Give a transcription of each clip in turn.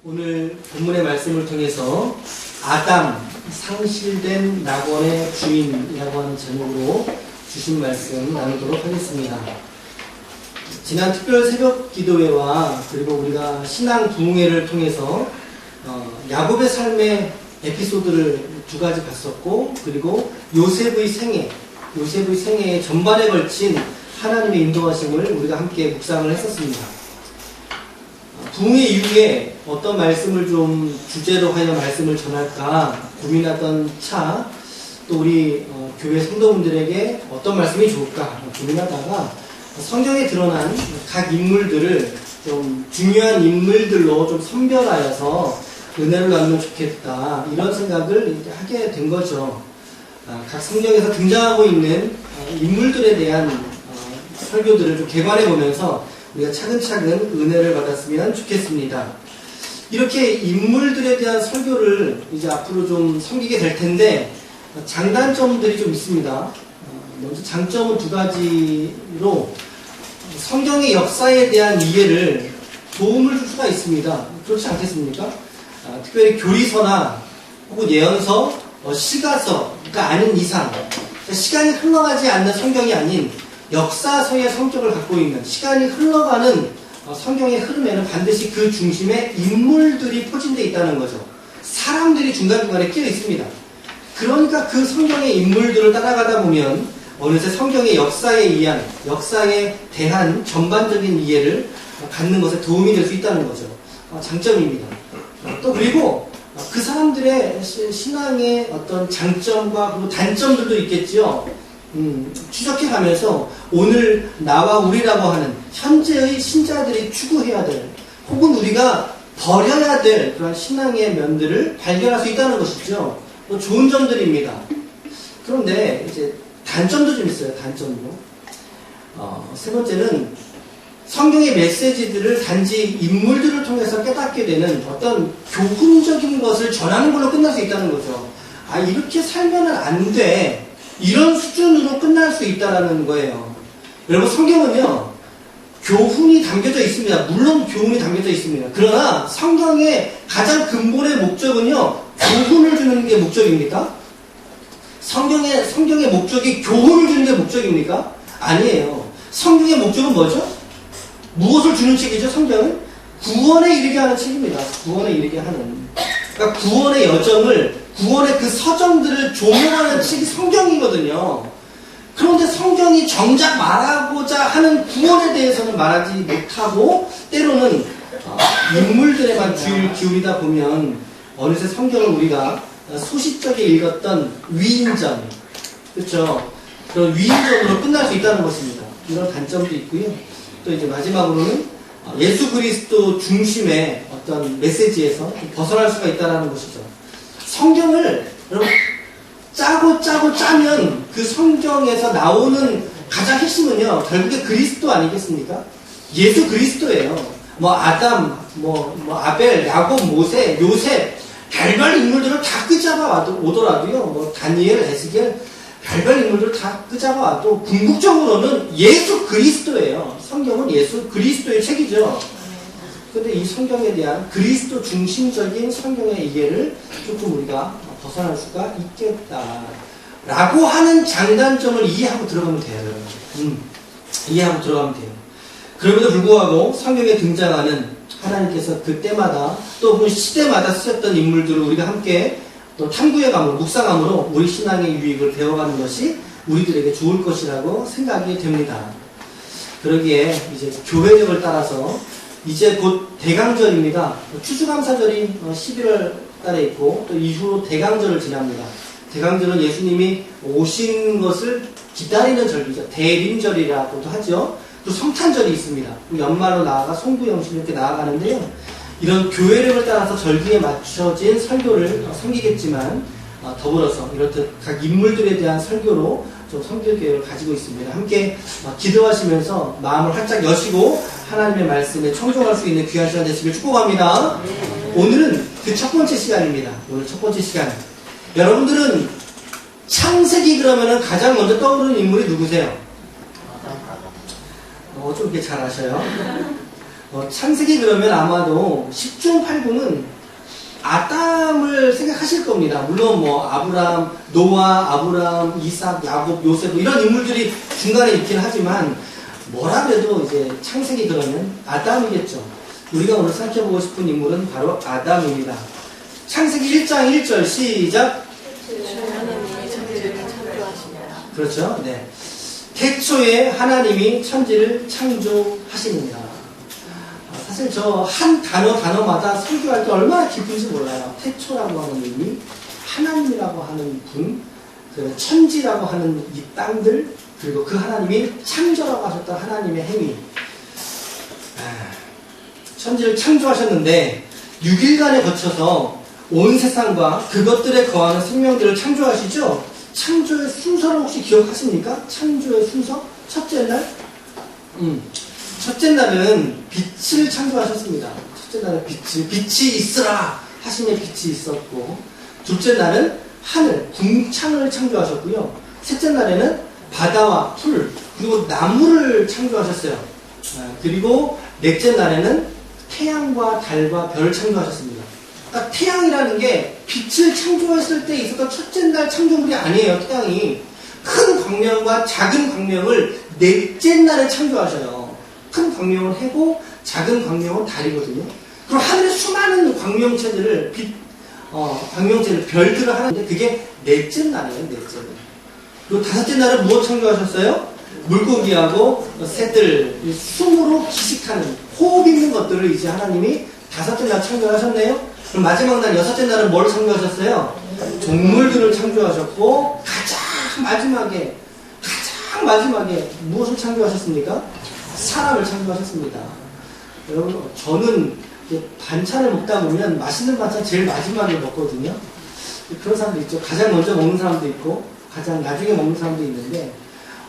오늘 본문의 말씀을 통해서 아담, 상실된 낙원의 주인이라고 하는 제목으로 주신 말씀 나누도록 하겠습니다. 지난 특별 새벽 기도회와 그리고 우리가 신앙 부흥회를 통해서 야곱의 삶의 에피소드를 두 가지 봤었고, 그리고 요셉의 생애의 전반에 걸친 하나님의 인도하심을 우리가 함께 묵상을 했었습니다. 부흥회 이후에 어떤 말씀을 좀 주제로 하여 말씀을 전할까 고민하던 차, 또 우리 교회 성도분들에게 어떤 말씀이 좋을까 고민하다가 성경에 드러난 각 인물들을 좀 중요한 인물들로 좀 선별하여서 은혜를 나누면 좋겠다, 이런 생각을 하게 된 거죠. 각 성경에서 등장하고 있는 인물들에 대한 설교들을 좀 개관해 보면서 우리가 차근차근 은혜를 받았으면 좋겠습니다. 이렇게 인물들에 대한 설교를 이제 앞으로 좀 섬기게 될 텐데, 장단점들이 좀 있습니다. 먼저 장점은 두 가지로 성경의 역사에 대한 이해를 도움을 줄 수가 있습니다. 그렇지 않겠습니까? 특별히 교리서나 혹은 예언서, 시가서가 아닌 이상, 시간이 흘러가지 않는 성경이 아닌 역사서의 성격을 갖고 있는, 시간이 흘러가는 성경의 흐름에는 반드시 그 중심에 인물들이 포진되어 있다는 거죠. 사람들이 중간중간에 끼어 있습니다. 그러니까 그 성경의 인물들을 따라가다 보면 어느새 성경의 역사에 대한 전반적인 이해를 갖는 것에 도움이 될 수 있다는 거죠. 장점입니다. 또 그리고 그 사람들의 신앙의 어떤 장점과 그리고 단점들도 있겠지요. 추적해가면서 오늘 나와 우리라고 하는 현재의 신자들이 추구해야 될, 혹은 우리가 버려야 될 그런 신앙의 면들을 발견할 수 있다는 것이죠. 또 좋은 점들입니다. 그런데 이제 단점도 좀 있어요. 단점도. 세 번째는 성경의 메시지들을 단지 인물들을 통해서 깨닫게 되는 어떤 교훈적인 것을 전하는 걸로 끝날 수 있다는 거죠. 이렇게 살면은 안 돼, 이런 수준으로 끝날 수 있다는 거예요. 여러분, 성경은요, 교훈이 담겨져 있습니다. 물론 교훈이 담겨져 있습니다. 그러나 성경의 가장 근본의 목적은요, 교훈을 주는 게 목적입니까? 성경의 목적이 교훈을 주는 게 목적입니까? 아니에요. 성경의 목적은 뭐죠? 무엇을 주는 책이죠, 성경은? 구원에 이르게 하는 책입니다. 구원에 이르게 하는. 그러니까 구원의 여정을, 구원의 그 서정들을 조명하는 책이 성경이거든요. 그런데 성경이 정작 말하고자 하는 구원에 대해서는 말하지 못하고, 때로는 인물들에만 주의를 기울이다 보면 어느새 성경을 우리가 소시적에 읽었던 위인전, 그렇죠? 그런 위인전으로 끝날 수 있다는 것입니다. 이런 단점도 있고요. 또 이제 마지막으로는 예수 그리스도 중심의 어떤 메시지에서 벗어날 수가 있다는 것이죠. 성경을 여러분 짜면 그 성경에서 나오는 가장 핵심은요, 결국에 그리스도 아니겠습니까? 예수 그리스도예요. 아담, 아벨, 야곱, 모세, 요셉, 별별 인물들을 다 끄잡아 오더라도요, 다니엘, 에스겔, 별별 인물들을 다 끄잡아 와도 궁극적으로는 예수 그리스도예요. 성경은 예수 그리스도의 책이죠. 그런데 이 성경에 대한 그리스도 중심적인 성경의 이해를 조금 우리가 벗어날 수가 있겠다라고 하는 장단점을 이해하고 들어가면 돼요. 이해하고 들어가면 돼요. 그럼에도 불구하고 성경에 등장하는 하나님께서 그때마다 또 그 시대마다 쓰셨던 인물들을 우리가 함께 또 탐구해감으로, 묵상함으로 우리 신앙의 유익을 배워가는 것이 우리들에게 좋을 것이라고 생각이 됩니다. 그러기에 이제 교회력을 따라서 이제 곧 대강절입니다. 추수감사절이 11월 달에 있고, 또 이후로 대강절을 지납니다. 대강절은 예수님이 오신 것을 기다리는 절기죠. 대림절이라고도 하죠. 또 성탄절이 있습니다. 연말로 나아가 송구영신 이렇게 나아가는데요. 이런 교회력을 따라서 절기에 맞춰진 설교를 섬기겠지만, 더불어서 이렇듯 각 인물들에 대한 설교로 좀 섬길 계획을 가지고 있습니다. 함께 기도하시면서 마음을 활짝 여시고 하나님의 말씀에 청종할 수 있는 귀한 시간 되시길 축복합니다. 오늘은 그 첫 번째 시간입니다. 오늘 첫 번째 시간. 여러분들은 창세기 그러면은 가장 먼저 떠오르는 인물이 누구세요? 좀 이렇게 잘 아셔요. 창세기 그러면 아마도 10중 8구는 아담을 생각하실 겁니다. 물론 뭐 아브람, 노아, 아브람, 이삭, 야곱, 요셉 이런 인물들이 중간에 있긴 하지만 뭐라 그래도 이제 창세기 그러면 아담이겠죠. 우리가 오늘 생각해보고 싶은 인물은 바로 아담입니다. 창세기 1장 1절 시작. 그렇죠. 네. 태초에 하나님이 천지를 창조하시느니라. 사실 저 한 단어마다 설교할 때 얼마나 기쁜지 몰라요. 태초라고 하는 의미, 하나님이라고 하는 분, 천지라고 하는 이 땅들, 그리고 그 하나님이 창조라고 하셨던 하나님의 행위. 천지를 창조하셨는데 6일간에 거쳐서 온 세상과 그것들에 거하는 생명들을 창조하시죠. 창조의 순서를 혹시 기억하십니까? 창조의 순서? 첫째 날? 첫째 날은 빛을 창조하셨습니다. 첫째 날은 빛이 있으라 하심에 빛이 있었고, 둘째 날은 하늘, 궁창을 창조하셨고요. 셋째 날에는 바다와 풀, 그리고 나무를 창조하셨어요. 그리고 넷째 날에는 태양과 달과 별을 창조하셨습니다. 그러니까 태양이라는 게 빛을 창조했을 때 있었던 첫째 날 창조물이 아니에요. 태양이 큰 광명과 작은 광명을 넷째 날에 창조하셔요. 큰 광명은 해고, 작은 광명은 달이거든요. 그럼 하늘의 수많은 광명체들을 광명체를 별들을 하는데 그게 넷째 날이에요. 넷째 날. 그리고 다섯째 날은 무엇 창조하셨어요? 물고기하고 새들, 숨으로 기식하는 호흡 있는 것들을 이제 하나님이 다섯째 날 창조하셨네요. 그럼 마지막 날 여섯째 날은 뭘 창조하셨어요? 동물들을 창조하셨고, 가장 마지막에 무엇을 창조하셨습니까? 사람을 창조하셨습니다. 여러분, 저는 반찬을 먹다 보면 맛있는 반찬 제일 마지막에 먹거든요. 그런 사람도 있죠. 가장 먼저 먹는 사람도 있고 가장 나중에 먹는 사람도 있는데,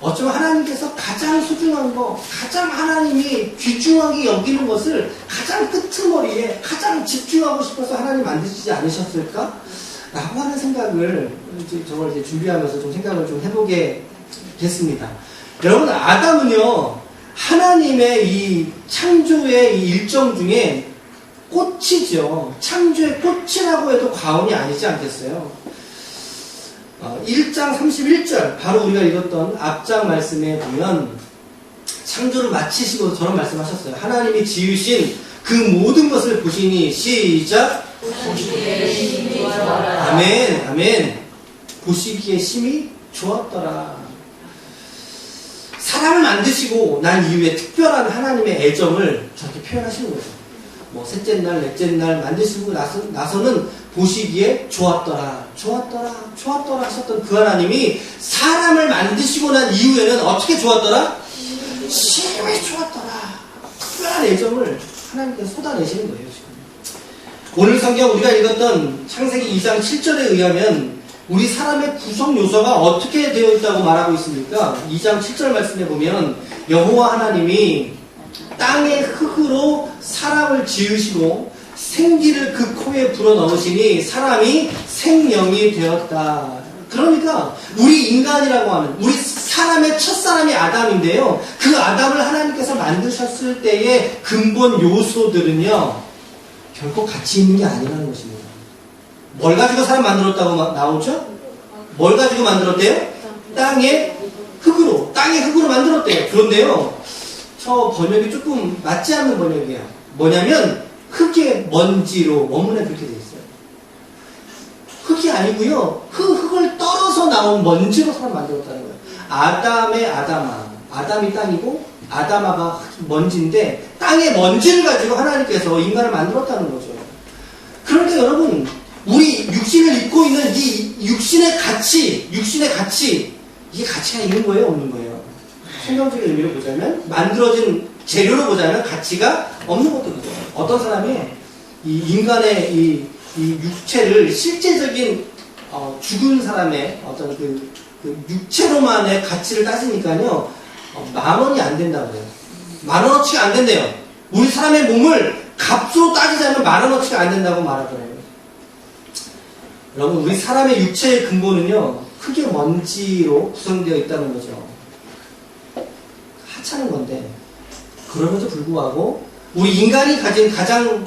어쩌면 하나님께서 가장 소중한 거, 가장 하나님이 귀중하게 여기는 것을 가장 끄트머리에 가장 집중하고 싶어서 하나님 만드시지 않으셨을까? 라고 하는 생각을 저걸 이제 준비하면서 좀 생각을 좀 해보게 됐습니다. 여러분, 아담은요, 하나님의 이 창조의 이 일정 중에 꽃이죠. 창조의 꽃이라고 해도 과언이 아니지 않겠어요? 1장 31절, 바로 우리가 읽었던 앞장 말씀에 보면 창조를 마치시고 저런 말씀하셨어요. 하나님이 지으신 그 모든 것을 보시니, 시작. 보시기에 심히 좋았더라. 아멘, 아멘. 보시기에 심히 좋았더라. 사람을 만드시고 난 이후에 특별한 하나님의 애정을 저렇게 표현하시는 거죠. 뭐 셋째 날, 넷째 날 만드시고 나서는 보시기에 좋았더라 하셨던 그 하나님이 사람을 만드시고 난 이후에는 어떻게 좋았더라? 심히 좋았더라. 특별한 애정을 하나님께서 쏟아내시는 거예요, 지금. 오늘 성경 우리가 읽었던 창세기 2장 7절에 의하면 우리 사람의 구성 요소가 어떻게 되어 있다고 말하고 있습니까? 2장 7절 말씀에 보면 여호와 하나님이 땅의 흙으로 사람을 지으시고 생기를 그 코에 불어넣으시니 사람이 생명이 되었다. 그러니까 우리 인간이라고 하는 우리 사람의 첫사람이 아담인데요, 그 아담을 하나님께서 만드셨을 때의 근본 요소들은요 결코 같이 있는 게 아니라는 것입니다. 뭘 가지고 사람 만들었다고 나오죠? 뭘 가지고 만들었대요? 땅의 흙으로 만들었대요. 그런데요, 저 번역이 조금 맞지 않는 번역이에요. 뭐냐면 흙의 먼지로, 원문에 그렇게 돼 있어요. 흙이 아니고요, 흙을 떨어서 나온 먼지로 사람 만들었다는 거예요. 아담의 아담이 땅이고 아담아가 먼지인데 땅의 먼지를 가지고 하나님께서 인간을 만들었다는 거죠. 그런데 여러분, 우리 육신을 입고 있는 이 육신의 가치, 이게 가치가 있는 거예요, 없는 거예요? 성경적인 의미로 보자면, 만들어진 재료로 보자면 가치가 없는 것도 있어요. 어떤 사람이 이 인간의 이 육체를 실제적인 죽은 사람의 어떤 그 육체로만의 가치를 따지니까요, 10,000원이 안 된다고 해요. 10,000원어치가 안 된대요. 우리 사람의 몸을 값으로 따지자면 10,000원어치가 안 된다고 말하더래요. 여러분, 우리 사람의 육체의 근본은요, 흙의 먼지로 구성되어 있다는 거죠. 하찮은 건데, 그럼에도 불구하고 우리 인간이 가진 가장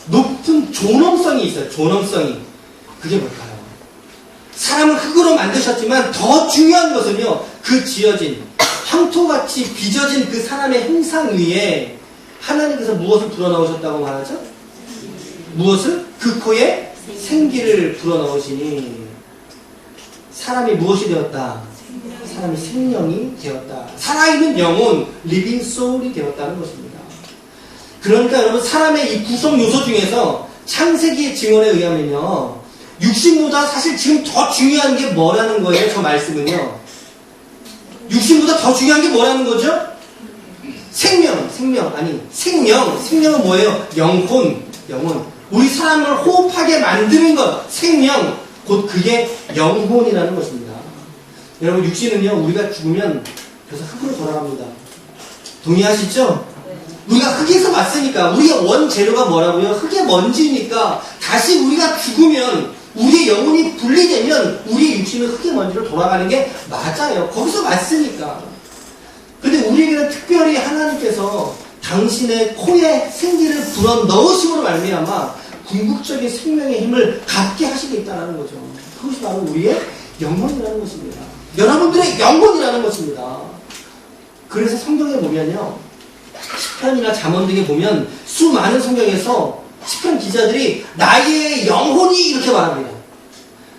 높은 존엄성이 있어요. 존엄성이. 그게 뭘까요? 사람은 흙으로 만드셨지만 더 중요한 것은요, 그 지어진 황토같이 빚어진 그 사람의 형상 위에 하나님께서 무엇을 불어넣으셨다고 말하죠? 무엇을? 그 코에 생기를 불어넣으시니 사람이 무엇이 되었다? 사람이 생명이 되었다. 살아있는 영혼, 리빙 소울이 되었다는 것입니다. 그러니까 여러분, 사람의 이 구성 요소 중에서 창세기의 증언에 의하면요, 육신보다 사실 지금 더 중요한 게 뭐라는 거예요? 저 말씀은요, 육신보다 더 중요한 게 뭐라는 거죠? 생명. 생명은 뭐예요? 영혼. 우리 사람을 호흡하게 만드는 것, 생명, 곧 그게 영혼이라는 것입니다. 여러분, 육신은요, 우리가 죽으면 그래서 흙으로 돌아갑니다. 동의하시죠? 우리가 흙에서 왔으니까, 우리의 원재료가 뭐라고요? 흙의 먼지니까, 다시 우리가 죽으면, 우리의 영혼이 분리되면, 우리의 육신은 흙의 먼지로 돌아가는 게 맞아요. 거기서 왔으니까. 근데 우리에게는 특별히 하나님께서 당신의 코에 생기를 불어 넣으심으로 말미암아 궁극적인 생명의 힘을 갖게 하시겠다는 거죠. 그것이 바로 우리의 영혼이라는 것입니다. 여러분들의 영혼이라는 것입니다. 그래서 성경에 보면요, 시편이나 잠언 등에 보면 수많은 성경에서 시편 기자들이 나의 영혼이 이렇게 말합니다.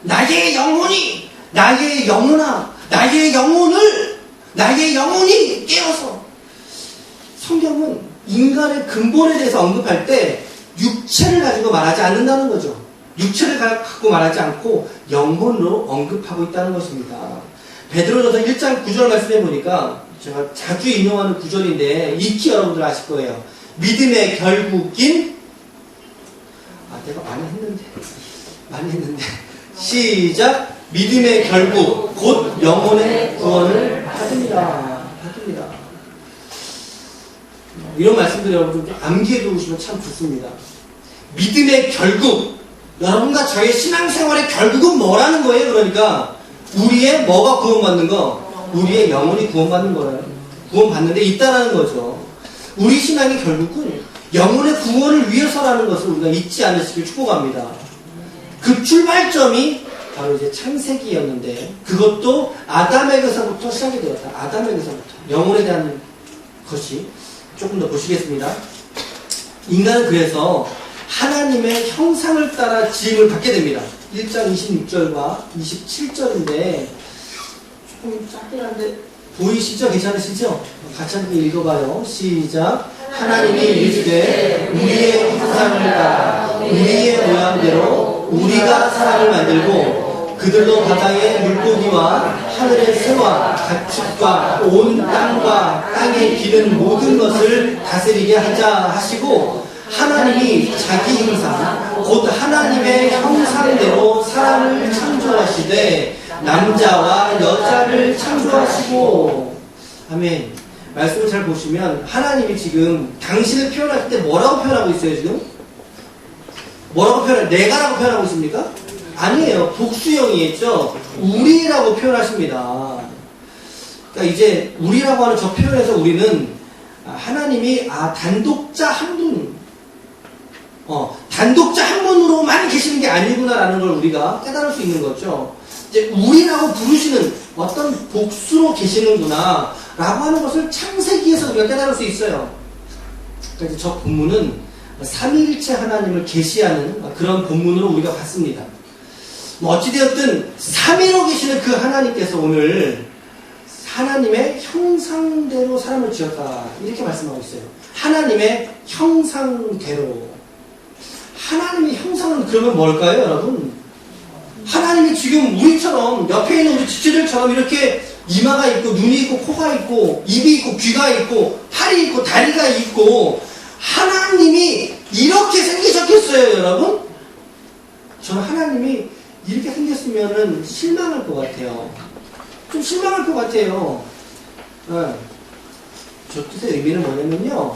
나의 영혼이, 나의 영혼아, 나의 영혼이 깨어서. 성경은 인간의 근본에 대해서 언급할 때 육체를 가지고 말하지 않는다는 거죠. 육체를 갖고 말하지 않고 영혼으로 언급하고 있다는 것입니다. 베드로전서 1장 9절 말씀해 보니까 제가 자주 인용하는 구절인데 익히 여러분들 아실 거예요. 믿음의 결국인, 내가 많이 했는데 시작. 믿음의 결국 곧 영혼의 구원을 받습니다. 이런 말씀들 여러분 암기해 두시면 참 좋습니다. 믿음의 결국, 여러분과 저의 신앙생활의 결국은 뭐라는 거예요? 그러니까 우리의 뭐가 구원받는 거? 우리의 영혼이 구원받는 거예요. 구원받는 데 있다라는 거죠. 우리 신앙의 결국은 영혼의 구원을 위해서라는 것을 우리가 잊지 않으시길 축복합니다. 그 출발점이 바로 이제 창세기였는데, 그것도 아담에게서부터 시작이 되었다. 아담에게서부터. 영혼에 대한 것이 조금 더 보시겠습니다. 인간은 그래서 하나님의 형상을 따라 지음을 받게 됩니다. 1장 26절과 27절인데 조금 짧긴 한데 보이시죠? 괜찮으시죠? 같이 함께 읽어봐요. 시작. 하나님이 이르시되 우리의 형상을 따라 우리의 모양대로 우리가 사람을 만들고 그들로 바다의 물고기와 하늘의 새와 가축과 온 땅과 땅에 기는 모든 것을 다스리게 하자 하시고, 하나님이 자기 형상 곧 하나님의 형상대로 사람을 창조하시되 남자와 여자를 창조하시고. 아멘. 말씀을 잘 보시면 하나님이 지금 당신을 표현할 때 뭐라고 표현하고 있어요? 지금 뭐라고 내가라고 표현하고 있습니까? 아니에요. 복수형이겠죠. 우리라고 표현하십니다. 그러니까 이제 우리라고 하는 저 표현에서 우리는 하나님이 단독자 한 분, 단독자 한 분으로만 계시는 게 아니구나라는 걸 우리가 깨달을 수 있는 거죠. 이제 우리라고 부르시는 어떤 복수로 계시는구나 라고 하는 것을 창세기에서 우리가 깨달을 수 있어요. 그러니까 저 본문은 삼위일체 하나님을 계시하는 그런 본문으로 우리가 봤습니다. 어찌되었든 삼위로 계시는 그 하나님께서 오늘 하나님의 형상대로 사람을 지었다 이렇게 말씀하고 있어요. 하나님의 형상대로. 하나님의 형상은 그러면 뭘까요, 여러분? 하나님이 지금 우리처럼 옆에 있는 우리 지체들처럼 이렇게 이마가 있고 눈이 있고 코가 있고 입이 있고 귀가 있고 팔이 있고 다리가 있고 하나님이 이렇게 생기셨겠어요, 여러분? 저는 하나님이 이렇게 생겼으면 실망할 것 같아요. 좀 실망할 것 같아요. 저 뜻의 의미는 뭐냐면요,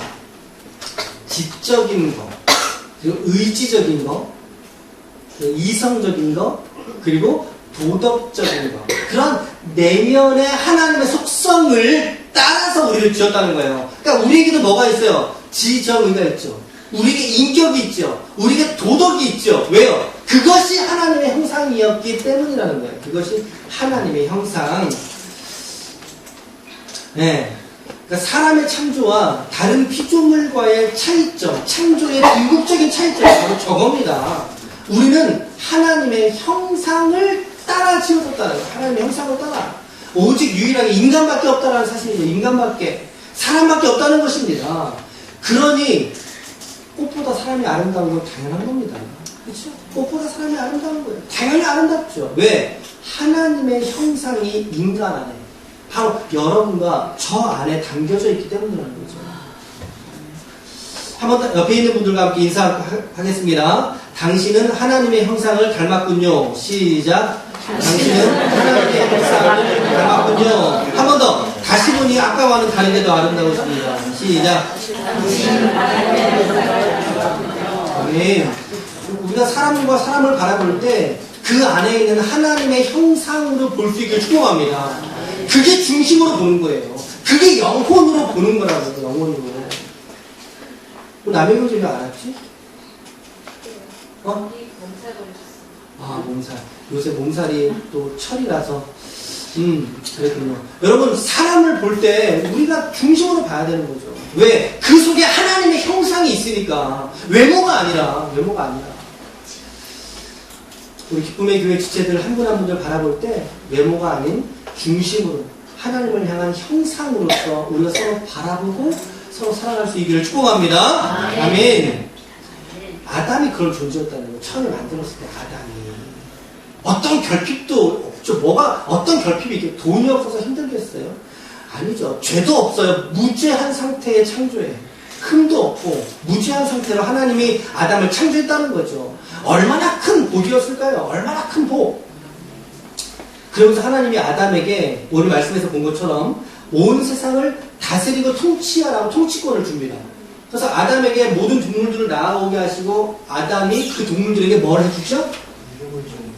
지적인 거, 그리고 의지적인 거, 이성적인 거, 그리고 도덕적인 거, 그런 내면의 하나님의 속성을 따라서 우리를 지었다는 거예요. 그러니까 우리에게도 뭐가 있어요? 지정의가 있죠. 우리에게 인격이 있죠. 우리에게 도덕이 있죠. 왜요? 그것이 하나님의 형상이었기 때문이라는 거예요. 그것이 하나님의 형상. 네. 그러니까 사람의 창조와 다른 피조물과의 차이점, 창조의 궁극적인 차이점이 바로 저겁니다. 우리는 하나님의 형상을 따라 지어졌다는 거예요. 하나님의 형상을 따라. 오직 유일하게 인간밖에 없다는 사실이죠. 인간밖에. 사람밖에 없다는 것입니다. 그러니 꽃보다 사람이 아름다운 건 당연한 겁니다. 그렇죠? 꽃보다 사람이 아름다운 거예요. 당연히 아름답죠. 왜? 하나님의 형상이 인간 안에, 바로 여러분과 저 안에 담겨져 있기 때문이라는 거죠. 한번 옆에 있는 분들과 함께 인사하겠습니다. 당신은 하나님의 형상을 닮았군요. 시작. 당신은 하나님의 형상을 닮았군요. 한 번 더. 다시 보니 아까와는 다른데도 아름다웠습니다. 시작. 아멘. 우리가 사람과 사람을 바라볼 때 그 안에 있는 하나님의 형상으로 볼 수 있길 축복합니다. 그게 중심으로 보는 거예요. 그게 영혼으로 보는 거라고요. 영혼으로. 남의 교재 왜 알았지? 어? 아, 몸살. 요새 몸살이 또 철이라서. 그랬군요. 여러분, 사람을 볼 때 우리가 중심으로 봐야 되는 거죠. 왜? 그 속에 하나님의 형상이 있으니까. 외모가 아니라. 우리 기쁨의 교회 지체들 한 분 한 분들 바라볼 때 외모가 아닌 중심으로 하나님을 향한 형상으로서 우리가 서로 바라보고 서로 사랑할 수 있기를 축복합니다. 아멘. 아담이 그런 존재였다는 거예요. 처음에 만들었을 때 아담이. 어떤 결핍도 없죠. 어떤 결핍이 있게 돈이 없어서 힘들겠어요? 아니죠. 죄도 없어요. 무죄한 상태의 창조예요. 흠도 없고 무죄한 상태로 하나님이 아담을 창조했다는 거죠. 얼마나 큰 복이었을까요? 얼마나 큰 복. 그러면서 하나님이 아담에게 오늘 말씀에서 본 것처럼 온 세상을 다스리고 통치하라고 통치권을 줍니다. 그래서 아담에게 모든 동물들을 낳아오게 하시고 아담이 그 동물들에게 뭘 해주죠?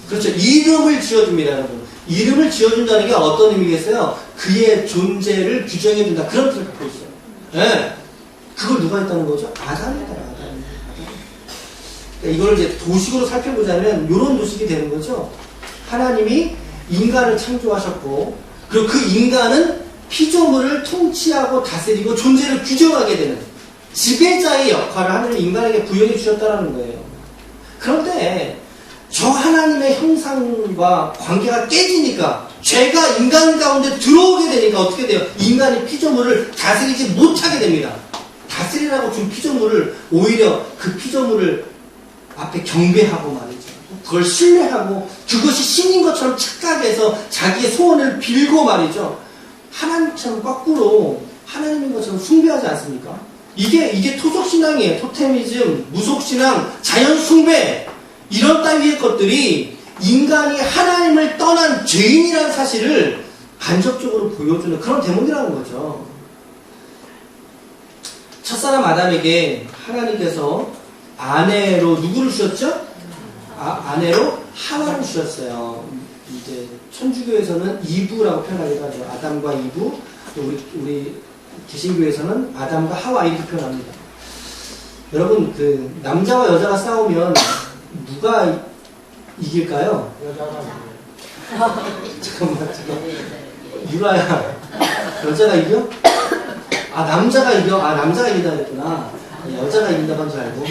그렇죠. 이름을 지어줍니다, 여러분. 이름을 지어준다는 게 어떤 의미겠어요? 그의 존재를 규정해준다. 그런 뜻을 갖고 있어요. 네. 그걸 누가 했다는 거죠? 아담이다, 아담. 그러니까 이걸 이제 도식으로 살펴보자면 이런 도식이 되는 거죠. 하나님이 인간을 창조하셨고, 그리고 그 인간은 피조물을 통치하고 다스리고 존재를 규정하게 되는 지배자의 역할을 하나님이 인간에게 부여해 주셨다는 거예요. 그런데 저 하나님의 형상과 관계가 깨지니까, 죄가 인간 가운데 들어오게 되니까 어떻게 돼요? 인간이 피조물을 다스리지 못하게 됩니다. 다스리라고 준 피조물을 오히려 그 피조물을 앞에 경배하고 말이죠. 그걸 신뢰하고 그것이 신인 것처럼 착각해서 자기의 소원을 빌고 말이죠. 하나님처럼 거꾸로 하나님인 것처럼 숭배하지 않습니까? 이게 토속신앙이에요. 토테미즘, 무속신앙, 자연숭배, 이런 따위의 것들이 인간이 하나님을 떠난 죄인이라는 사실을 간접적으로 보여주는 그런 대목이라는 거죠. 첫사람 아담에게 하나님께서 아내로 누구를 주셨죠? 아내로 하와를 주셨어요. 이제 천주교에서는 이브라고 표현하기도 하죠. 아담과 이브. 또 우리 개신교에서는 아담과 하와 이렇게 표현합니다. 여러분, 그 남자와 여자가 싸우면 누가 이길까요? 잠깐만. 유라야, 여자가 이겨? 남자가 이겨? 남자가 이긴다 그랬구나. 여자가 이긴다고 한 줄 알고.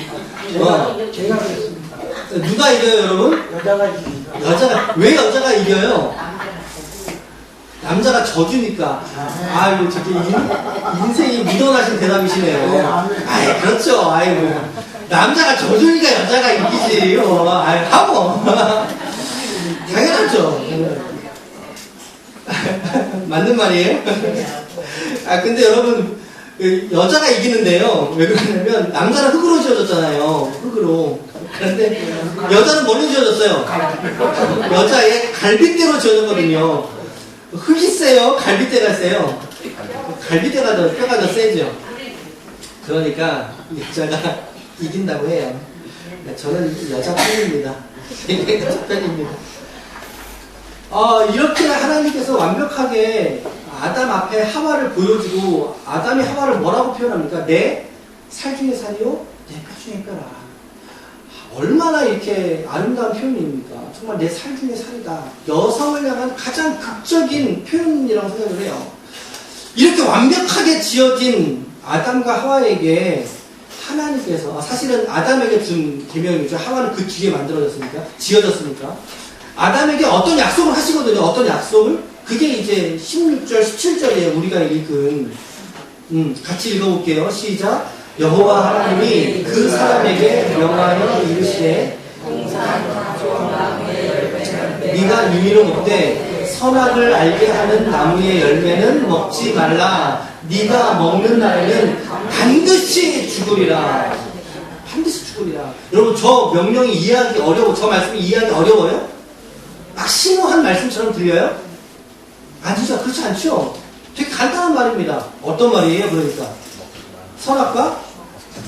제가 그랬습니다. 누가 이겨요, 여러분? 여자가 이깁니다. 왜 여자가 이겨요? 남자가 져주니까. 아유, 저기 인생이 묻어나신 대답이시네요. 그렇죠. 남자가 져주니까 여자가 이기지. 하고. 당연하죠. 맞는 말이에요? 근데 여러분, 여자가 이기는데요. 왜 그러냐면, 남자는 흙으로 지어졌잖아요. 흙으로. 그런데, 여자는 뭘로 지어졌어요? 여자의 갈빗대로 지어졌거든요. 흙이 세요? 갈빗대가 세요? 갈빗대가 뼈가 더 세죠? 그러니까, 여자가 이긴다고 해요. 저는 여자 편입니다. 여자 편입니다. 이렇게 하나님께서 완벽하게 아담 앞에 하와를 보여주고, 아담이 하와를 뭐라고 표현합니까? 내 살 중에 살이요? 내 뼈 중에 뼈라. 얼마나 이렇게 아름다운 표현입니까? 정말 내 살 중에 살이다. 여성을 향한 가장 극적인 표현이라고 생각을 해요. 이렇게 완벽하게 지어진 아담과 하와에게 하나님께서, 사실은 아담에게 준 계명이죠. 하와는 그 뒤에 만들어졌으니까, 지어졌으니까. 아담에게 어떤 약속을 하시거든요. 어떤 약속을? 그게 이제 16절, 17절에 우리가 읽은, 같이 읽어볼게요. 시작. 여호와 하나님이 그 사람에게 명하여 이르시되 네가 유미로 먹되 선악을 알게 하는 나무의 열매는 먹지 말라. 네가 먹는 날에는 반드시 죽으리라. 반드시 죽으리라. 여러분, 저 명령이 이해하기 어려워, 저 말씀이 이해하기 어려워요? 막 심오한 말씀처럼 들려요? 아니죠. 그렇지 않죠? 되게 간단한 말입니다. 어떤 말이에요? 그러니까 선악과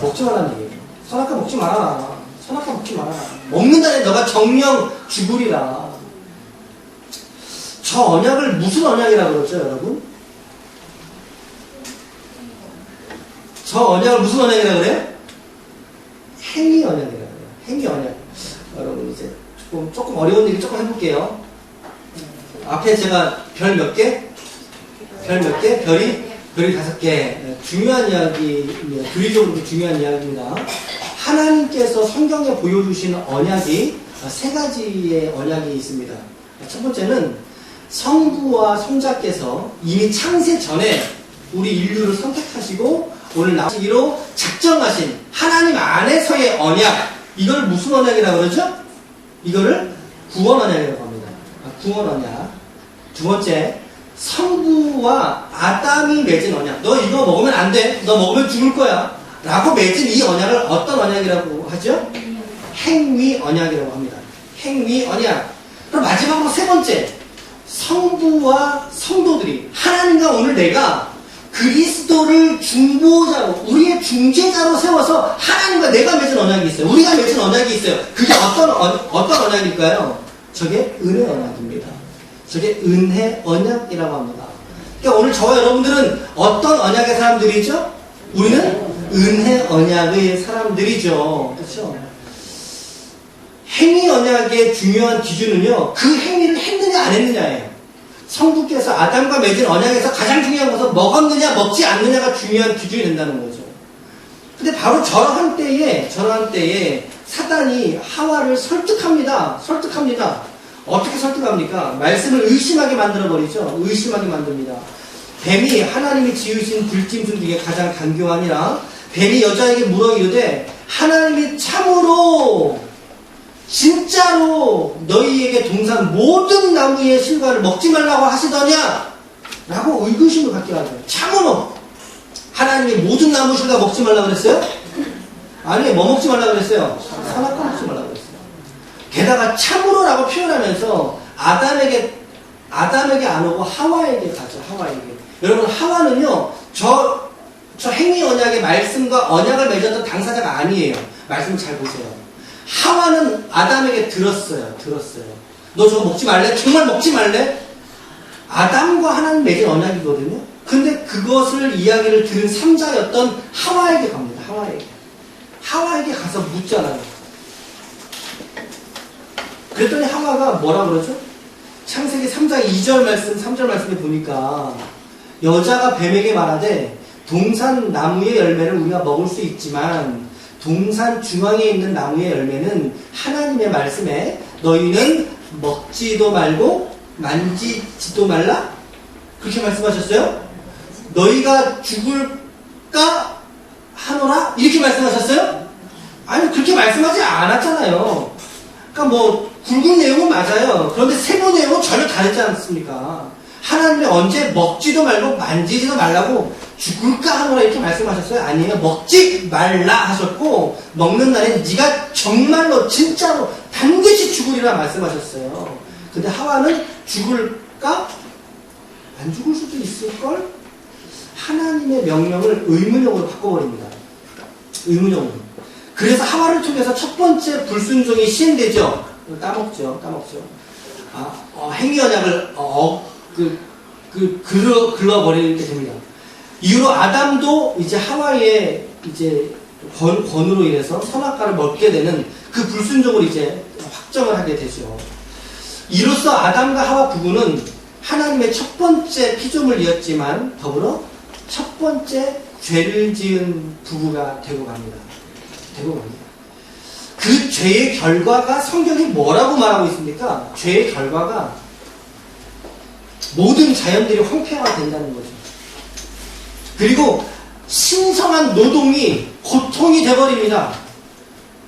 먹지 말라는 얘기예요. 선악과 먹지 말아라. 선악과 먹지 말아라. 먹는 날에 너가 정령 죽으리라. 저 언약을 무슨 언약이라고 그러죠, 여러분? 저 언약을 무슨 언약이라고 그래요? 행위 언약이라고 해요. 행위 언약. 여러분, 이제 조금 어려운 얘기 조금 해볼게요. 앞에 제가 별 몇 개? 별 몇 개? 별이 5개. 중요한 이야기입니다. 교리적으로 중요한 이야기입니다. 하나님께서 성경에 보여주시는 언약이 3가지의 언약이 있습니다. 첫 번째는 성부와 성자께서 이미 창세 전에 우리 인류를 선택하시고 오늘 나시기로 작정하신 하나님 안에서의 언약. 이걸 무슨 언약이라고 그러죠? 이거를 구원 언약이라고 합니다. 구원 언약. 두 번째, 성부와 아담이 맺은 언약. 너 이거 먹으면 안 돼. 너 먹으면 죽을 거야. 라고 맺은 이 언약을 어떤 언약이라고 하죠? 행위 언약이라고 합니다. 행위 언약. 그럼 마지막으로 3번째, 성부와 성도들이 하나님과 오늘 내가 그리스도를 중보자로, 우리의 중재자로 세워서 하나님과 내가 맺은 언약이 있어요. 우리가 맺은 언약이 있어요. 그게 어떤 언약일까요? 저게 은혜 언약입니다. 저게 은혜 언약이라고 합니다. 그러니까 오늘 저와 여러분들은 어떤 언약의 사람들이죠? 우리는 은혜 언약의 사람들이죠. 그렇죠? 행위 언약의 중요한 기준은요, 그 행위를 했느냐 안 했느냐예요. 성부께서 아담과 맺은 언약에서 가장 중요한 것은 먹었느냐 먹지 않느냐가 중요한 기준이 된다는 거죠. 근데 바로 저러한 때에 사단이 하와를 설득합니다. 어떻게 설득합니까? 말씀을 의심하게 만들어버리죠. 의심하게 만듭니다. 뱀이 하나님이 지으신 들짐승 중에 가장 간교하니라. 뱀이 여자에게 물어 이르되 하나님이 참으로 진짜로 너희에게 동산 모든 나무의 실과를 먹지 말라고 하시더냐? 라고 의구심을 갖게 하죠. 참으로 하나님이 모든 나무 실과 먹지 말라고 그랬어요? 아니, 뭐 먹지 말라고 그랬어요? 선악과 먹지 말라고 그랬어요. 게다가 참으로라고 표현하면서 아담에게 안 오고 하와에게 가죠. 하와에게. 여러분, 하와는요, 저 행위 언약의 말씀과 언약을 맺었던 당사자가 아니에요. 말씀을 잘 보세요. 하와는 아담에게 들었어요. 너 저거 먹지 말래? 정말 먹지 말래? 아담과 하나님 맺은 언약이거든요. 근데 그것을 이야기를 들은 3자였던 하와에게 갑니다. 하와에게 가서 묻잖아요. 그랬더니 하와가 뭐라 그러죠? 창세기 3장 2절 말씀, 3절 말씀에 보니까 여자가 뱀에게 말하되 동산 나무의 열매를 우리가 먹을 수 있지만 동산 중앙에 있는 나무의 열매는 하나님의 말씀에 너희는 먹지도 말고 만지지도 말라? 그렇게 말씀하셨어요? 너희가 죽을까 하노라? 이렇게 말씀하셨어요? 아니, 그렇게 말씀하지 않았잖아요. 그러니까 뭐 굵은 내용은 맞아요. 그런데 세부 내용은 전혀 다르지 않습니까? 하나님이 언제 먹지도 말고 만지지도 말라고 죽을까 하노라 이렇게 말씀하셨어요? 아니에요. 먹지 말라 하셨고 먹는 날에 네가 정말로 진짜로 반드시 죽으리라 말씀하셨어요. 근데 하와는 죽을까? 안 죽을 수도 있을걸? 하나님의 명령을 의문형으로 바꿔버립니다. 의문형으로. 그래서 하와를 통해서 첫 번째 불순종이 시행되죠. 까먹죠. 행위 언약을 글러버리게 됩니다. 이후로 아담도 이제 하와의 이제 권으로 인해서 선악과를 먹게 되는 그 불순종을 이제 확정을 하게 되죠. 이로써 아담과 하와 부부는 하나님의 첫 번째 피조물 이었지만 더불어 첫 번째 죄를 지은 부부가 되고 갑니다. 그 죄의 결과가 성경이 뭐라고 말하고 있습니까? 죄의 결과가 모든 자연들이 황폐화가 된다는 거죠. 그리고 신성한 노동이 고통이 돼버립니다.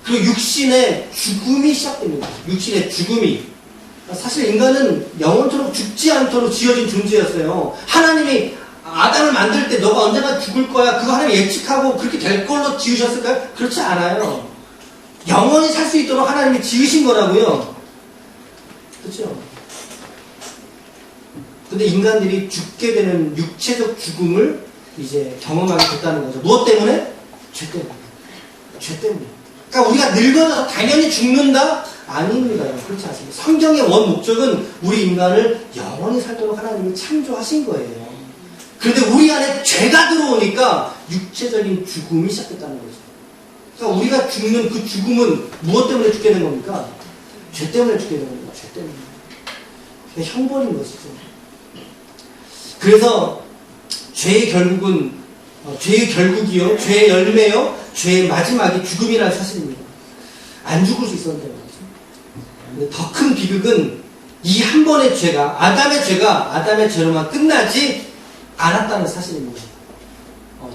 그리고 육신의 죽음이 시작됩니다. 육신의 죽음이. 사실 인간은 영원토록 죽지 않도록 지어진 존재였어요. 하나님이 아담을 만들 때 너가 언젠가 죽을 거야. 그거 하나님 예측하고 그렇게 될 걸로 지으셨을까요? 그렇지 않아요. 영원히 살 수 있도록 하나님이 지으신 거라고요. 그렇죠? 근데 인간들이 죽게 되는 육체적 죽음을 이제 경험하게 됐다는 거죠. 무엇 때문에? 죄 때문에. 죄 때문에. 그러니까 우리가 늙어져서 당연히 죽는다? 아닙니다. 그렇지 않습니다. 성경의 원 목적은 우리 인간을 영원히 살도록 하나님이 창조하신 거예요. 그런데 우리 안에 죄가 들어오니까 육체적인 죽음이 시작됐다는 거죠. 그러니까 우리가 죽는 그 죽음은 무엇 때문에 죽게 된 겁니까? 죄 때문에 죽게 된 겁니다. 죄 때문에. 그러니까 형벌인 것이죠. 그래서 죄의 결국은 죄의 결국이요, 죄의 열매요, 죄의 마지막이 죽음이라는 사실입니다. 안 죽을 수 있었는데 말이죠. 더 큰 비극은 이 한 번의 죄가 아담의 죄로만 끝나지 않았다는 사실입니다.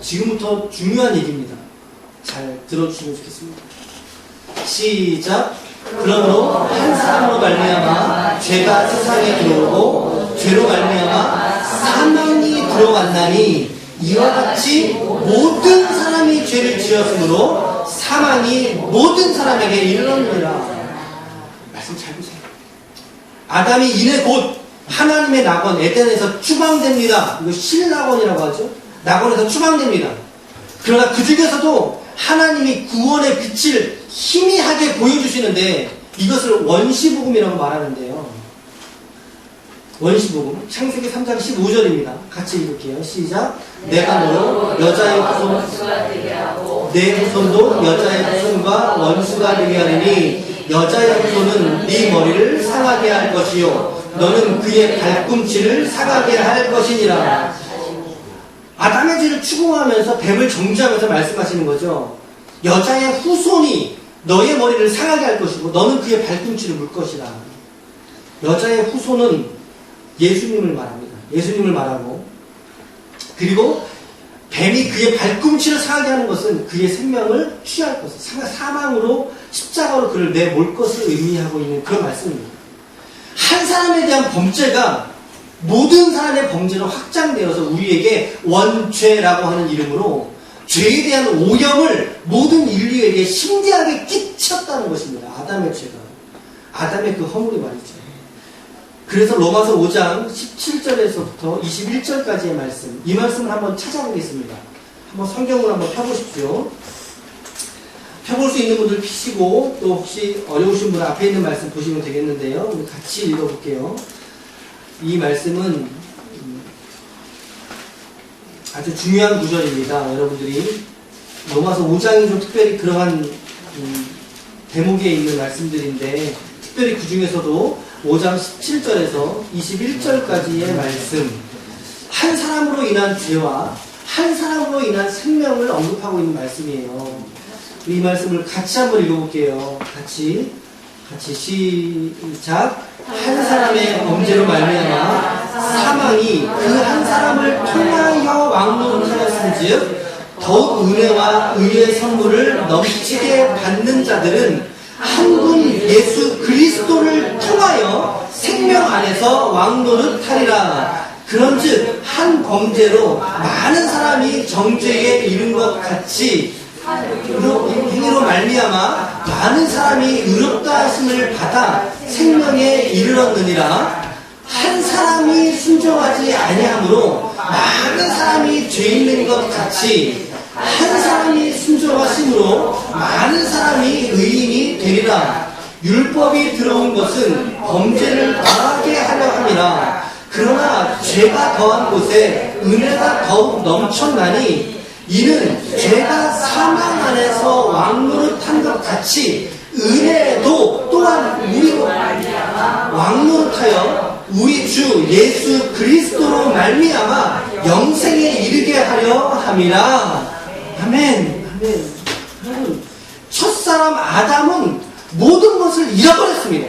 지금부터 중요한 얘기입니다. 잘 들어주시면 좋겠습니다. 시작. 그러므로 한 사람으로 말미암아 죄가 세상에 들어오고 죄로 말미암아 사망이 들어왔나니 이와 같이 모든 사람이 죄를 지었으므로 사망이 모든 사람에게 이르렀느니라. 말씀 잘 보세요. 아담이 이내 곧 하나님의 낙원 에덴에서 추방됩니다. 이거 실낙원이라고 하죠. 낙원에서 추방됩니다. 그러나 그 중에서도 하나님이 구원의 빛을 희미하게 보여주시는데 이것을 원시복음이라고 말하는데요. 원시복음 창세기 3장 15절입니다. 같이 읽을게요. 시작. 내가 너로 여자의 후손 내 후손도 여자의 후손과 원수가 되게 하리니 여자의 후손은 네 머리를 상하게 할 것이요 너는 그의 발꿈치를 상하게 할 것이니라. 아담의 죄를 추궁하면서 뱀을 정죄하면서 말씀하시는 거죠. 여자의 후손이 너의 머리를 상하게 할 것이고 너는 그의 발꿈치를 물 것이라. 여자의 후손은 예수님을 말합니다. 예수님을 말하고 그리고 뱀이 그의 발꿈치를 상하게 하는 것은 그의 생명을 취할 것을 사망으로 십자가로 그를 내몰 것을 의미하고 있는 그런 말씀입니다. 한 사람에 대한 범죄가 모든 사람의 범죄로 확장되어서 우리에게 원죄라고 하는 이름으로 죄에 대한 오염을 모든 인류에게 심대하게 끼쳤다는 것입니다. 아담의 죄가. 아담의 그 허물이 말이죠. 그래서 로마서 5장 17절에서부터 21절까지의 말씀, 이 말씀을 한번 찾아보겠습니다. 한번 성경을 한번 펴보십시오. 펴볼 수 있는 분들 피시고 또 혹시 어려우신 분 앞에 있는 말씀 보시면 되겠는데요. 우리 같이 읽어볼게요. 이 말씀은 아주 중요한 구절입니다. 여러분들이 로마서 5장이 좀 특별히 그러한 대목에 있는 말씀들인데 특별히 그 중에서도 5장 17절에서 21절까지의 말씀, 한 사람으로 인한 죄와 한 사람으로 인한 생명을 언급하고 있는 말씀이에요. 이 말씀을 같이 한번 읽어볼게요. 같이 시작. 한 사람의 범죄로 말미암아 사망이 그 한 사람을 통하여 왕노릇하였은즉 더욱 은혜와 의의 선물을 넘치게 받는 자들은 한 분 예수 그리스도를 통하여 생명 안에서 왕노릇하리라. 그런즉 한 범죄로 많은 사람이 정죄에 이른 것 같이 행위로 말미암아 많은 사람이 의롭다 하심을 받아 생명에 이르렀느니라. 한 사람이 순종하지 아니하므로 많은 사람이 죄 있는 것 같이 한 사람이 순종하심으로 많은 사람이 의인이 되리라. 율법이 들어온 것은 범죄를 더하게 하려 함이라. 그러나 죄가 더한 곳에 은혜가 더욱 넘쳤나니 이는 죄가 사망 안에서 왕노릇한 것 같이 은혜도 또한 우리로 왕노릇하여 우리 주 예수 그리스도로 말미암아 영생에 이르게 하려 함이라. 아멘. 아멘. 여러분, 첫사람 아담은 모든 것을 잃어버렸습니다.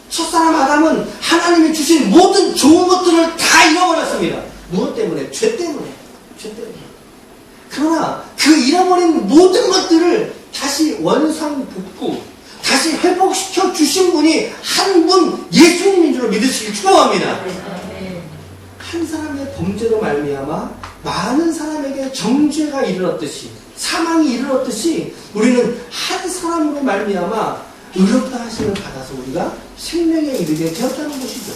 첫사람 아담은 하나님이 주신 모든 좋은 것들을 다 잃어버렸습니다. 무엇 때문에? 죄 때문에. 죄 때문에. 그러나 그 잃어버린 모든 것들을 다시 원상복구, 다시 회복시켜 주신 분이 한 분 예수님인 줄 믿으시길 축복합니다. 한 사람의 범죄로 말미암아 많은 사람에게 정죄가 이르렀듯이, 사망이 이르렀듯이 우리는 한 사람으로 말미암아 의롭다 하심을 받아서 우리가 생명에 이르게 되었다는 것이죠.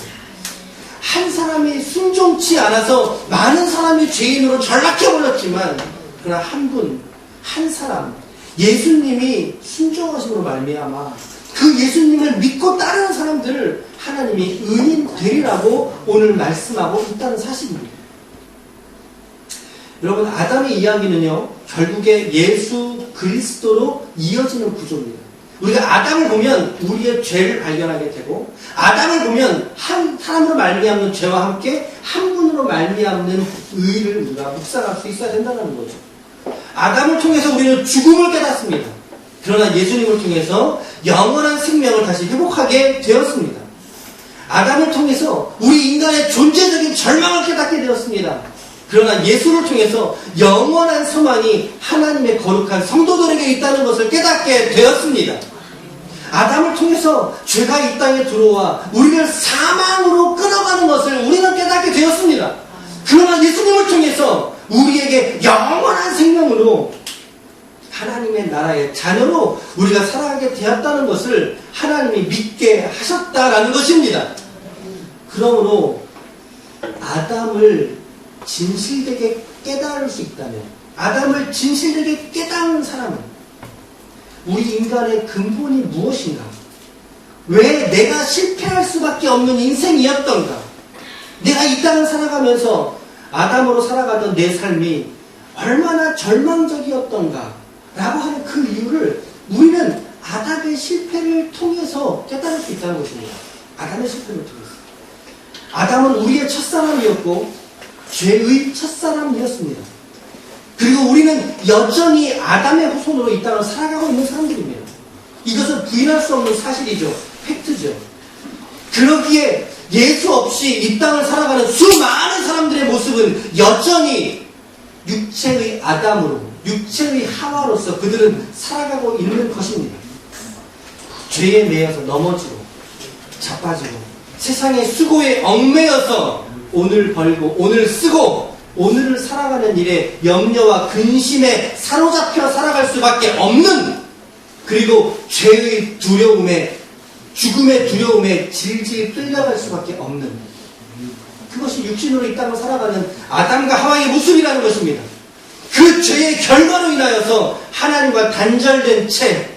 한 사람이 순종치 않아서 많은 사람이 죄인으로 전락해버렸지만, 그러나 한 분, 한 사람, 예수님이 순종하심으로 말미암아 그 예수님을 믿고 따르는 사람들을 하나님이 의인 되리라고 오늘 말씀하고 있다는 사실입니다. 여러분, 아담의 이야기는요, 결국에 예수 그리스도로 이어지는 구조입니다. 우리가 아담을 보면 우리의 죄를 발견하게 되고, 아담을 보면 한 사람으로 말미암는 죄와 함께 한 분으로 말미암는 의를 우리가 묵상할 수 있어야 된다는 거죠. 아담을 통해서 우리는 죽음을 깨닫습니다. 그러나 예수님을 통해서 영원한 생명을 다시 회복하게 되었습니다. 아담을 통해서 우리 인간의 존재적인 절망을 깨닫게 되었습니다. 그러나 예수를 통해서 영원한 소망이 하나님의 거룩한 성도들에게 있다는 것을 깨닫게 되었습니다. 아담을 통해서 죄가 이 땅에 들어와 우리를 사망으로 끌어가는 것을 우리는 깨닫게 되었습니다. 그러나 예수님을 통해서 우리에게 영원한 생명으로 하나님의 나라의 자녀로 우리가 살아가게 되었다는 것을 하나님이 믿게 하셨다라는 것입니다. 그러므로 아담을 진실되게 깨달을 수 있다면, 아담을 진실되게 깨달은 사람은 우리 인간의 근본이 무엇인가? 왜 내가 실패할 수밖에 없는 인생이었던가? 내가 이 땅을 살아가면서 아담으로 살아가던 내 삶이 얼마나 절망적이었던가? 라고 하는 그 이유를 우리는 아담의 실패를 통해서 깨달을 수 있다는 것입니다. 아담의 실패를 통해서. 아담은 우리의 첫사람이었고 죄의 첫사람이었습니다. 그리고 우리는 여전히 아담의 후손으로 이 땅을 살아가고 있는 사람들입니다. 이것은 부인할 수 없는 사실이죠. 팩트죠. 그러기에 예수 없이 이 땅을 살아가는 수많은 사람들의 모습은 여전히 육체의 아담으로, 육체의 하와로서 그들은 살아가고 있는 것입니다. 죄에 매여서 넘어지고 자빠지고 세상의 수고에 얽매여서 오늘 벌고 오늘 쓰고 오늘을 살아가는 일에 염려와 근심에 사로잡혀 살아갈 수밖에 없는, 그리고 죄의 두려움에, 죽음의 두려움에 질질 끌려갈 수밖에 없는, 그것이 육신으로 이 땅을 살아가는 아담과 하와의 모습이라는 것입니다. 그 죄의 결과로 인하여서 하나님과 단절된 채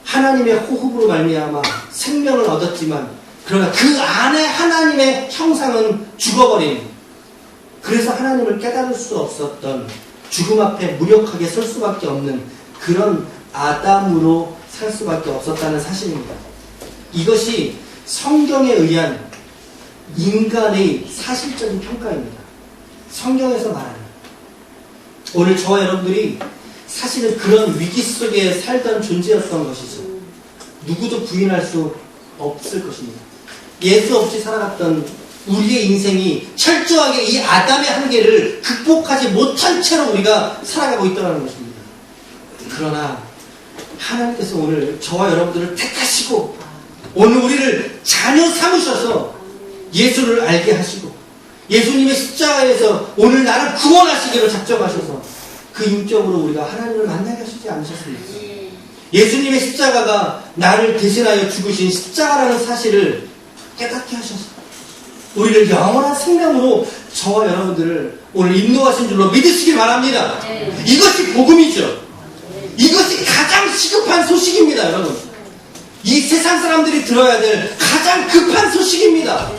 하나님의 호흡으로 말미암아 생명을 얻었지만, 그러나 그 안에 하나님의 형상은 죽어버린, 그래서 하나님을 깨달을 수 없었던, 죽음 앞에 무력하게 설 수밖에 없는 그런 아담으로 살 수밖에 없었다는 사실입니다. 이것이 성경에 의한 인간의 사실적인 평가입니다. 성경에서 말하는, 오늘 저와 여러분들이 사실은 그런 위기 속에 살던 존재였던 것이죠. 누구도 부인할 수 없을 것입니다. 예수 없이 살아갔던 우리의 인생이 철저하게 이 아담의 한계를 극복하지 못한 채로 우리가 살아가고 있다는 것입니다. 그러나 하나님께서 오늘 저와 여러분들을 택하시고 오늘 우리를 자녀 삼으셔서 예수를 알게 하시고 예수님의 십자가에서 오늘 나를 구원하시기로 작정하셔서 그 인격으로 우리가 하나님을 만나게 하시지 않으셨습니까? 예수님의 십자가가 나를 대신하여 죽으신 십자가라는 사실을 깨닫게 하셔서 우리를 영원한 생명으로 저와 여러분들을 오늘 인도하신 줄로 믿으시길 바랍니다. 이것이 복음이죠. 이것이 가장 시급한 소식입니다, 여러분. 이 세상 사람들이 들어야 될 가장 급한 소식입니다.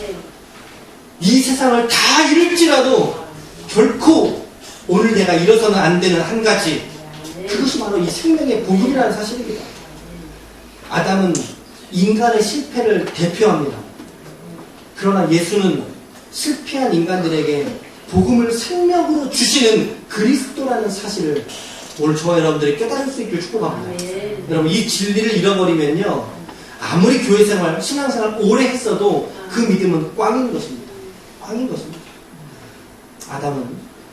이 세상을 다 잃을지라도 결코 오늘 내가 잃어서는 안 되는 한 가지, 그것이 바로 이 생명의 복음이라는 사실입니다. 아담은 인간의 실패를 대표합니다. 그러나 예수는 실패한 인간들에게 복음을 생명으로 주시는 그리스도라는 사실을 오늘 저와 여러분들이 깨달을 수 있길 축복합니다. 여러분, 이 진리를 잃어버리면요, 아무리 교회생활, 신앙생활 오래 했어도 그 믿음은 꽝인 것입니다. 꽝인 것입니다. 아담은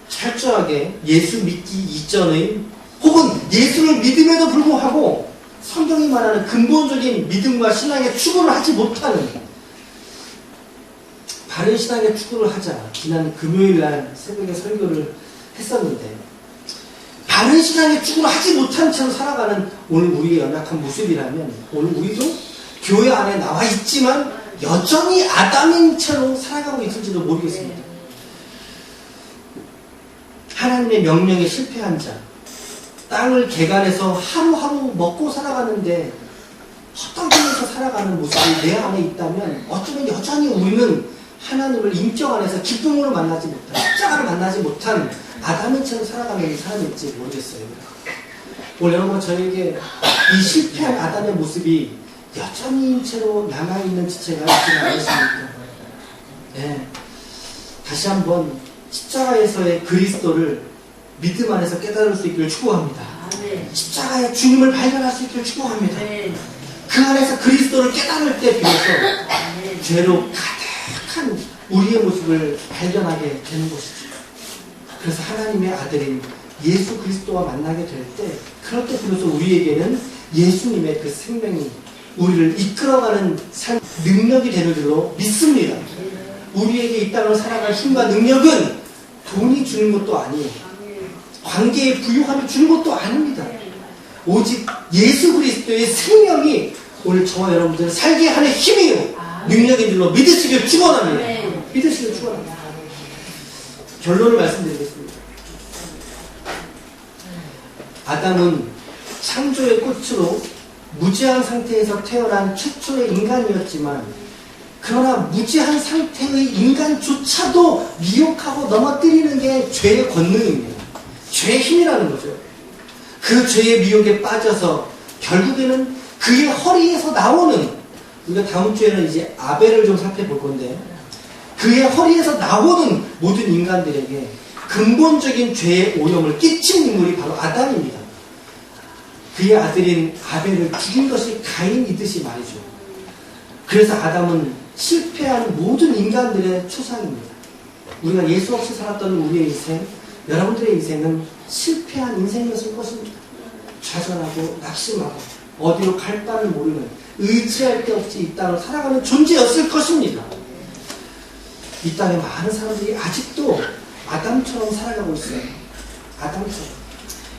철저하게 예수 믿기 이전의, 혹은 예수를 믿음에도 불구하고 성경이 말하는 근본적인 믿음과 신앙의 추구를 하지 못하는, 바른 신앙의 추구를 하자 지난 금요일날 새벽에 설교를 했었는데, 바른 신앙의 추구를 하지 못한 채로 살아가는 오늘 우리의 연약한 모습이라면, 오늘 우리도 교회 안에 나와 있지만 여전히 아담인 채로 살아가고 있을지도 모르겠습니다. 하나님의 명령에 실패한 자, 땅을 개간해서 하루하루 먹고 살아가는데 헛떡이면서 살아가는 모습이 내 안에 있다면, 어쩌면 여전히 우리는 하나님을 인격 안에서 기쁨으로 만나지 못한, 십자가를 만나지 못한 아담인처럼 살아가는 사람일지 모르겠어요. 오늘 여러분, 저에게 이 실패한 아담의 모습이 여전히인 채로 남아있는 지체가 있지는 않으십니까? 네. 다시 한번 십자가에서의 그리스도를 믿음 안에서 깨달을 수 있기를 축복합니다. 십자가의 주님을 발견할 수 있기를 축복합니다. 그 안에서 그리스도를 깨달을 때 비로소 죄로 가득한 우리의 모습을 발견하게 되는 것이죠. 그래서 하나님의 아들인 예수 그리스도와 만나게 될 때, 그럴 때 비로소 우리에게는 예수님의 그 생명이 우리를 이끌어가는 삶, 능력이 되는 줄로 믿습니다. 우리에게 이 땅을 살아갈 힘과 능력은 돈이 주는 것도 아니에요. 관계의 부유함이 주는 것도 아닙니다. 오직 예수 그리스도의 생명이 오늘 저와 여러분들을 살게 하는 힘이요, 능력인 줄로 믿으시길 축원합니다. 믿으시길 축원합니다. 결론을 말씀드리겠습니다. 아담은 창조의 꽃으로 무지한 상태에서 태어난 최초의 인간이었지만, 그러나 무지한 상태의 인간조차도 미혹하고 넘어뜨리는 게 죄의 권능입니다. 죄의 힘이라는 거죠. 그 죄의 미혹에 빠져서 결국에는 그의 허리에서 나오는, 우리가 다음 주에는 이제 아벨을 좀 살펴볼 건데, 그의 허리에서 나오는 모든 인간들에게 근본적인 죄의 오염을 끼친 인물이 바로 아담입니다. 그의 아들인 아벨을 죽인 것이 가인이듯이 말이죠. 그래서 아담은 실패한 모든 인간들의 초상입니다. 우리가 예수 없이 살았던 우리의 인생, 여러분들의 인생은 실패한 인생이었을 것입니다. 좌절하고 낙심하고 어디로 갈 바를 모르는, 의지할 데 없이 이 땅을 살아가는 존재였을 것입니다. 이 땅에 많은 사람들이 아직도 아담처럼 살아가고 있어요. 아담처럼.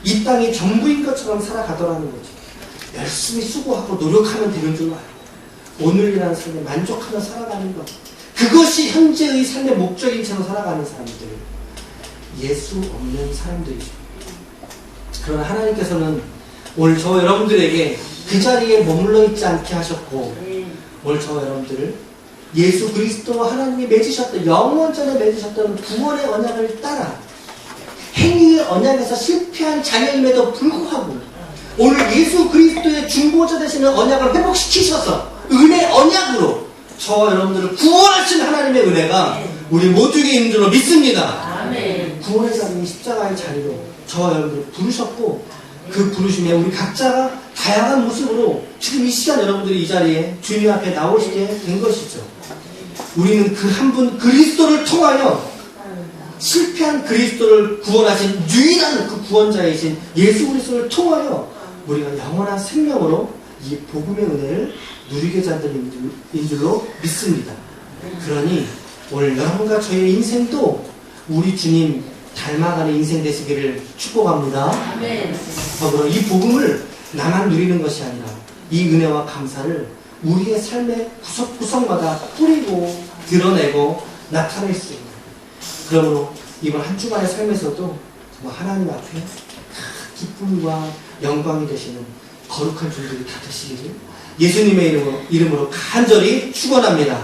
이 땅이 전부인 것처럼 살아가더라는 거죠. 열심히 수고하고 노력하면 되는 줄 알고 오늘이라는 삶에 만족하며 살아가는 것, 그것이 현재의 삶의 목적인 채로 살아가는 사람들, 예수 없는 사람들이죠. 그러나 하나님께서는 오늘 저와 여러분들에게 그 자리에 머물러 있지 않게 하셨고, 오늘 저와 여러분들을 예수 그리스도와 하나님이 맺으셨던, 영원전에 맺으셨던 구원의 언약을 따라 행위의 언약에서 실패한 자녀임에도 불구하고 오늘 예수 그리스도의 중보자 되시는 언약을 회복시키셔서 은혜 언약으로 저와 여러분들을 구원하신 하나님의 은혜가 우리 모두에게 있는 줄로 믿습니다. 아멘. 구원의 자리인 십자가의 자리로 저와 여러분들을 부르셨고, 그 부르심에 우리 각자가 다양한 모습으로 지금 이 시간 여러분들이 이 자리에 주님 앞에 나오시게 된 것이죠. 우리는 그 한 분 그리스도를 통하여 실패한 그리스도를 구원하신 유일한 그 구원자이신 예수 그리스도를 통하여 우리가 영원한 생명으로 이 복음의 은혜를 누리게 되는 줄로 믿습니다. 그러니 오늘 여러분과 저의 인생도 우리 주님 닮아가는 인생 되시기를 축복합니다. 더불어 이 복음을 나만 누리는 것이 아니라 이 은혜와 감사를 우리의 삶의 구석구석마다 뿌리고 드러내고 나타낼 수 있는, 그러므로 이번 한 주간의 삶에서도 하나님 앞에 기쁨과 영광이 되시는 거룩한 종들이 다 되시기를 예수님의 이름으로 간절히 축원합니다.